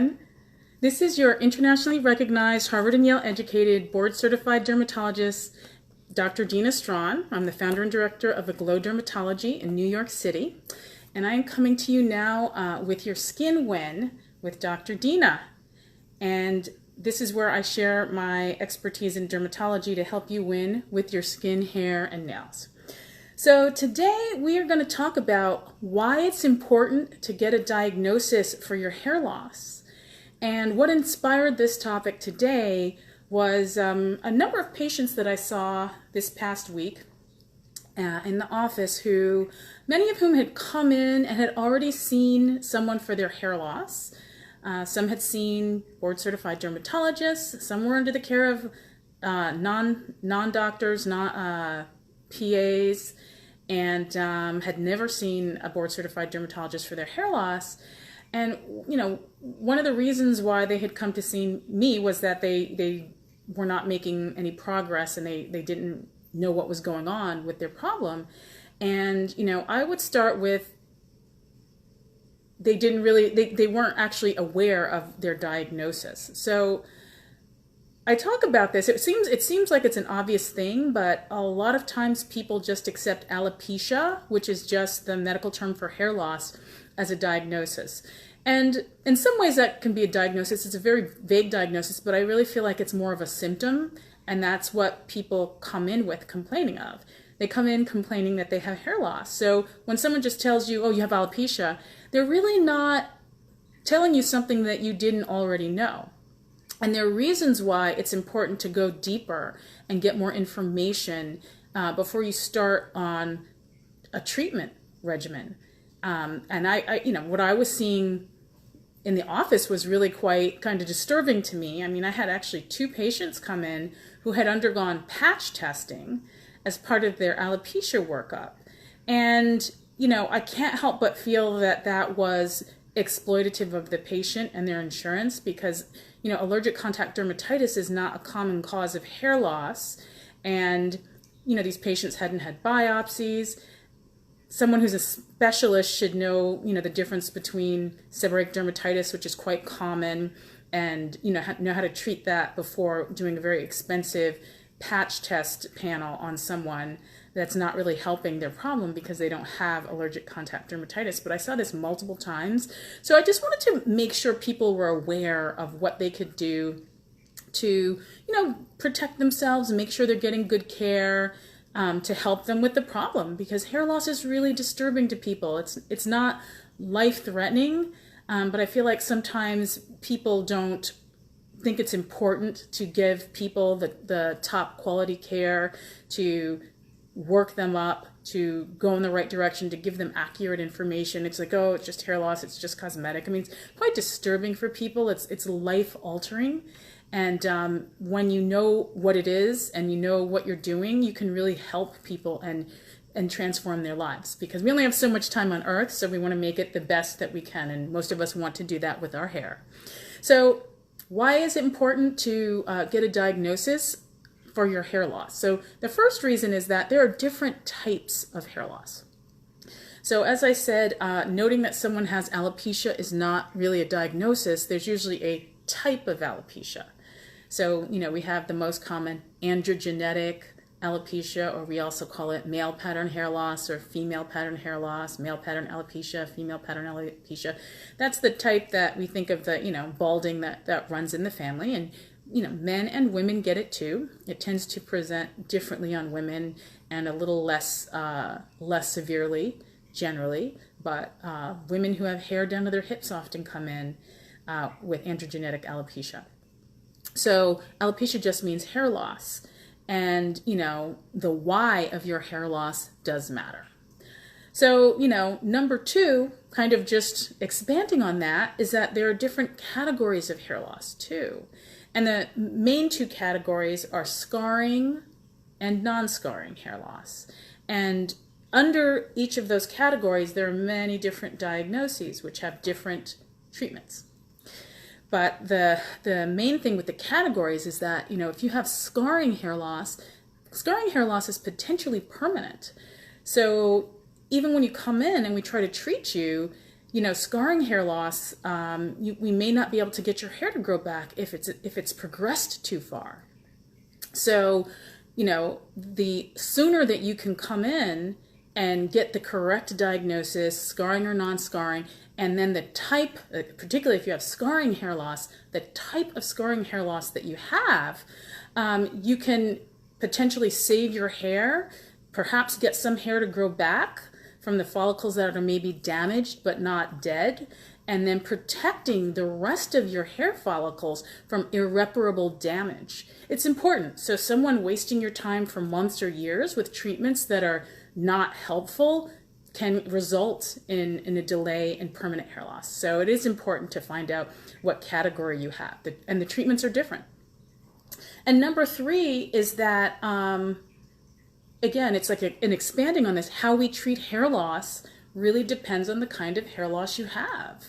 everyone. This is your internationally recognized Harvard and Yale educated board certified dermatologist, Dr. Dina Strachan. I'm the founder and director of Aglow Dermatology in New York City. And I am coming to you now with your Skin Win with Dr. Dina. And this is where I share my expertise in dermatology to help you win with your skin, hair, and nails. So today we are going to talk about why it's important to get a diagnosis for your hair loss. And what inspired this topic today was a number of patients that I saw this past week in the office who, many of whom had come in and had already seen someone for their hair loss. Some had seen board-certified dermatologists. Some were under the care of non-doctors, PAs, and had never seen a board-certified dermatologist for their hair loss. And, you know, one of the reasons why they had come to see me was that they were not making any progress and they didn't know what was going on with their problem. And, you know, I would start with they weren't actually aware of their diagnosis. So I talk about this. It seems like it's an obvious thing, but a lot of times people just accept alopecia, which is just the medical term for hair loss, as a diagnosis. And in some ways that can be a diagnosis. It's a very vague diagnosis, but I really feel like it's more of a symptom, and that's what people come in with complaining of. They come in complaining that they have hair loss. So when someone just tells you, oh, you have alopecia, they're really not telling you something that you didn't already know. And there are reasons why it's important to go deeper and get more information before you start on a treatment regimen. And I, you know, what I was seeing in the office was really quite kind of disturbing to me. I mean, I had actually 2 patients come in who had undergone patch testing as part of their alopecia workup. And, you know, I can't help but feel that that was exploitative of the patient and their insurance because, you know, allergic contact dermatitis is not a common cause of hair loss. And, you know, these patients hadn't had biopsies. Someone who's a specialist should know, you know, the difference between seborrheic dermatitis, which is quite common, and, you know how to treat that before doing a very expensive patch test panel on someone that's not really helping their problem because they don't have allergic contact dermatitis. But I saw this multiple times. So I just wanted to make sure people were aware of what they could do to, you know, protect themselves and make sure they're getting good care, to help them with the problem, because hair loss is really disturbing to people. It's not life-threatening, but I feel like sometimes people don't think it's important to give people the top quality care, to work them up, to go in the right direction, to give them accurate information. It's like, oh, it's just hair loss, it's just cosmetic. I mean, it's quite disturbing for people. It's life-altering. And when you know what it is and you know what you're doing, you can really help people and transform their lives, because we only have so much time on earth, so we want to make it the best that we can, and most of us want to do that with our hair. So why is it important to get a diagnosis for your hair loss? So the first reason is that there are different types of hair loss. So as I said, noting that someone has alopecia is not really a diagnosis. There's usually a type of alopecia. So, you know, we have the most common androgenetic alopecia, or we also call it male pattern hair loss or female pattern hair loss, male pattern alopecia, female pattern alopecia. That's the type that we think of the, you know, balding that runs in the family. And, you know, men and women get it too. It tends to present differently on women and a little less severely generally, but women who have hair down to their hips often come in with androgenetic alopecia. So alopecia just means hair loss. And, you know, the why of your hair loss does matter. So, you know, number 2, kind of just expanding on that, is that there are different categories of hair loss too. And the main 2 categories are scarring and non-scarring hair loss. And under each of those categories, there are many different diagnoses which have different treatments. But the main thing with the categories is that, you know, if you have scarring hair loss is potentially permanent. So even when you come in and we try to treat you, scarring hair loss, we may not be able to get your hair to grow back if it's progressed too far. So, the sooner that you can come in and get the correct diagnosis, scarring or non-scarring, and then the type, particularly if you have scarring hair loss, the type of scarring hair loss that you have, you can potentially save your hair, perhaps get some hair to grow back from the follicles that are maybe damaged but not dead, and then protecting the rest of your hair follicles from irreparable damage. It's important. So someone wasting your time for months or years with treatments that are not helpful can result in a delay in permanent hair loss. So it is important to find out what category you have, and the treatments are different. And number 3 is that, again, it's like an expanding on this, how we treat hair loss really depends on the kind of hair loss you have.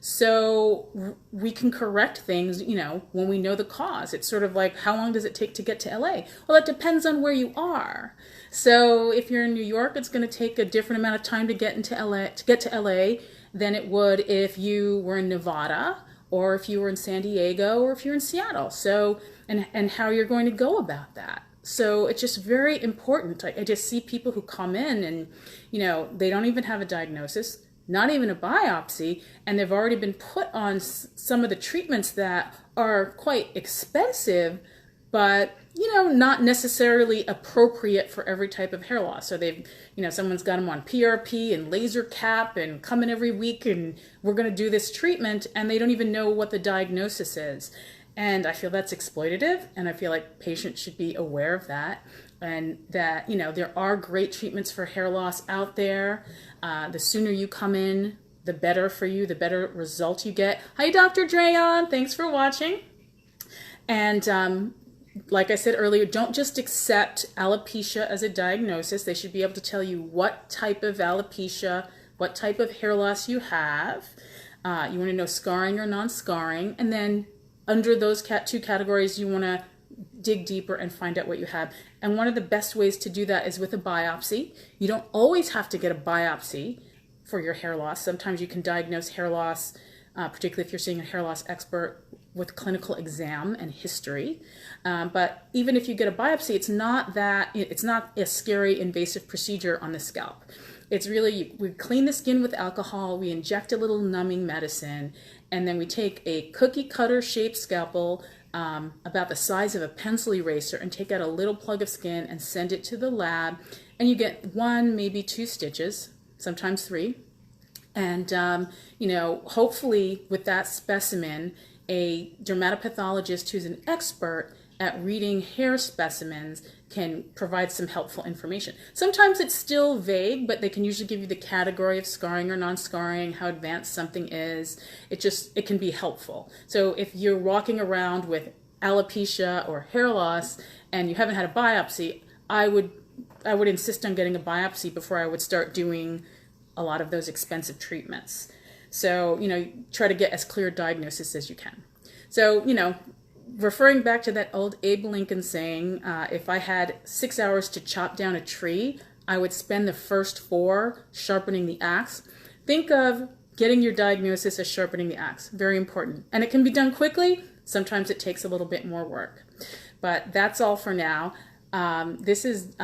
So we can correct things, when we know the cause. It's sort of like, how long does it take to get to LA? Well, it depends on where you are. So if you're in New York, it's going to take a different amount of time to get to LA than it would if you were in Nevada, or if you were in San Diego, or if you're in Seattle. So, and how you're going to go about that. So it's just very important. I just see people who come in and, they don't even have a diagnosis, not even a biopsy, and they've already been put on some of the treatments that are quite expensive, but, not necessarily appropriate for every type of hair loss. So they've, someone's got them on PRP and laser cap and come in every week and we're going to do this treatment, and they don't even know what the diagnosis is. And I feel that's exploitative, and I feel like patients should be aware of that, and that, there are great treatments for hair loss out there. The sooner you come in, the better for you, the better result you get. Hi, Dr. Drayon. Thanks for watching. And like I said earlier, don't just accept alopecia as a diagnosis. They should be able to tell you what type of alopecia, what type of hair loss you have. You want to know scarring or non-scarring, and then under those 2 categories, you want to dig deeper and find out what you have. And one of the best ways to do that is with a biopsy. You don't always have to get a biopsy for your hair loss. Sometimes you can diagnose hair loss, particularly if you're seeing a hair loss expert, with clinical exam and history. But even if you get a biopsy, it's not a scary invasive procedure on the scalp. It's really, we clean the skin with alcohol, we inject a little numbing medicine, and then we take a cookie cutter shaped scalpel about the size of a pencil eraser and take out a little plug of skin and send it to the lab, and you get 1, maybe 2 stitches, sometimes 3. And, hopefully with that specimen, a dermatopathologist who's an expert at reading hair specimens can provide some helpful information. Sometimes it's still vague, but they can usually give you the category of scarring or non-scarring, how advanced something is. It can be helpful. So if you're walking around with alopecia or hair loss and you haven't had a biopsy, I would insist on getting a biopsy before I would start doing a lot of those expensive treatments. So, try to get as clear a diagnosis as you can. So, referring back to that old Abe Lincoln saying, if I had 6 hours to chop down a tree, I would spend the first 4 sharpening the axe. Think of getting your diagnosis as sharpening the axe. Very important. And it can be done quickly. Sometimes it takes a little bit more work. But that's all for now. This is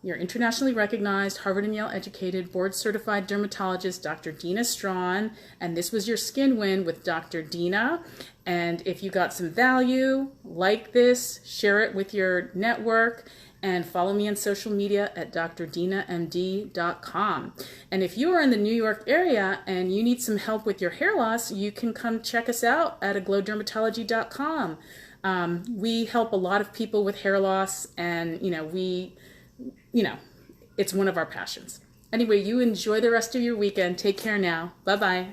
your internationally recognized, Harvard and Yale educated, board certified dermatologist, Dr. Dina Strachan, and this was your Skin Win with Dr. Dina. And if you got some value, like this, share it with your network, and follow me on social media at drdinamd.com. And if you are in the New York area and you need some help with your hair loss, you can come check us out at aglowdermatology.com. We help a lot of people with hair loss, and it's one of our passions. Anyway, you enjoy the rest of your weekend. Take care now. Bye-bye.